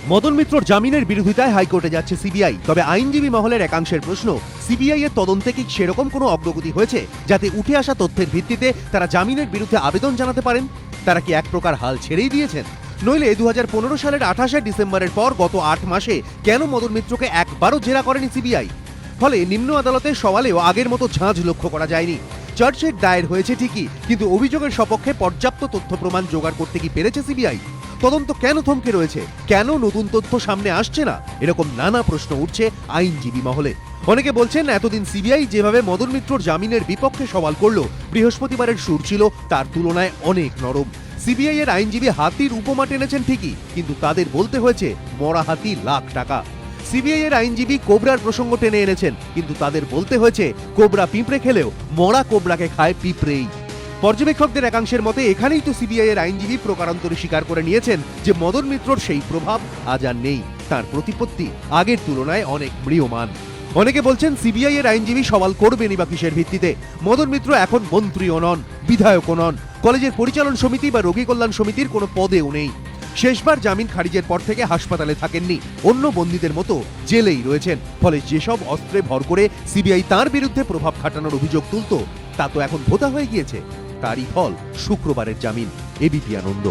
মদন মিত্রর জামিনের বিরোধিতায় হাইকোর্টে যাচ্ছে সিবিআই। তবে আইনজীবী মহলের একাংশের প্রশ্ন, সিবিআই এর তদন্তে কি সেরকম কোনো অগ্রগতি হয়েছে যাতে উঠে আসা তথ্যের ভিত্তিতে তারা জামিনের বিরুদ্ধে আবেদন জানাতে পারেন? তারা কি এক প্রকার হাল ছেড়েই দিয়েছেন? নইলে 2015 সালের 28 ডিসেম্বরের পর গত 8 মাসে কেন মদন মিত্রকে একবারও জেরা করেনি সিবিআই? ফলে নিম্ন আদালতের সওয়ালেও আগের মতো ঝাঁঝ লক্ষ্য করা যায়নি। চার্জশিট দায়ের হয়েছে ঠিকই, কিন্তু অভিযোগের সপক্ষে পর্যাপ্ত তথ্য প্রমাণ জোগাড় করতে কি পেরেছে সিবিআই? তদন্ত কেন থমকে রয়েছে? কেন নতুন তথ্য সামনে আসছে না? এরকম নানা প্রশ্ন উঠছে আইনজীবী মহলে। অনেকে বলছেন, এতদিন সিবিআই যেভাবে মদন মিত্রর জামিনের বিপক্ষে সওয়াল করলো, বৃহস্পতিবারের সুর ছিল তার তুলনায় অনেক নরম। সিবিআই এর আইনজীবী হাতির উপমা টেনেছেন ঠিকই, কিন্তু তাদের বলতে হয়েছে মরা হাতি লাখ টাকা। সিবিআই এর আইনজীবী কোবরার প্রসঙ্গ টেনে এনেছেন, কিন্তু তাদের বলতে হয়েছে কোবরা পিঁপড়ে খেলেও মরা কোবরাকে খায় পিঁপড়েই। পর্যবেক্ষকদের একাংশের মতে এখানেই তো সিবিআই এর আইনজীবী প্রকারান্তরে স্বীকার করে নিয়েছেন যে মদন মিত্রর সেই প্রভাব আজ আর নেই, তার প্রতিপত্তি আগের তুলনায় অনেক ম্রিয়মান। অনেকে বলছেন, সিবিআই এর আইনজীবী সওয়াল করবেনই বা কিসের ভিত্তিতে? মদন মিত্র এখন মন্ত্রীও নন, বিধায়কও নন, কলেজের পরিচালন সমিতি বা রোগী কল্যাণ সমিতির কোনো পদেও নেই। শেষবার জামিন খারিজের পর থেকে হাসপাতালে থাকেননি, অন্য বন্দীদের মতো জেলেই রয়েছেন। ফলে যেসব অস্ত্রে ভর করে সিবিআই তার বিরুদ্ধে প্রভাব খাটানোর অভিযোগ তুলত, তা তো এখন ভোতা হয়ে গিয়েছে। তারই ফল শুক্রবারের জামিন। এবিপি আনন্দ।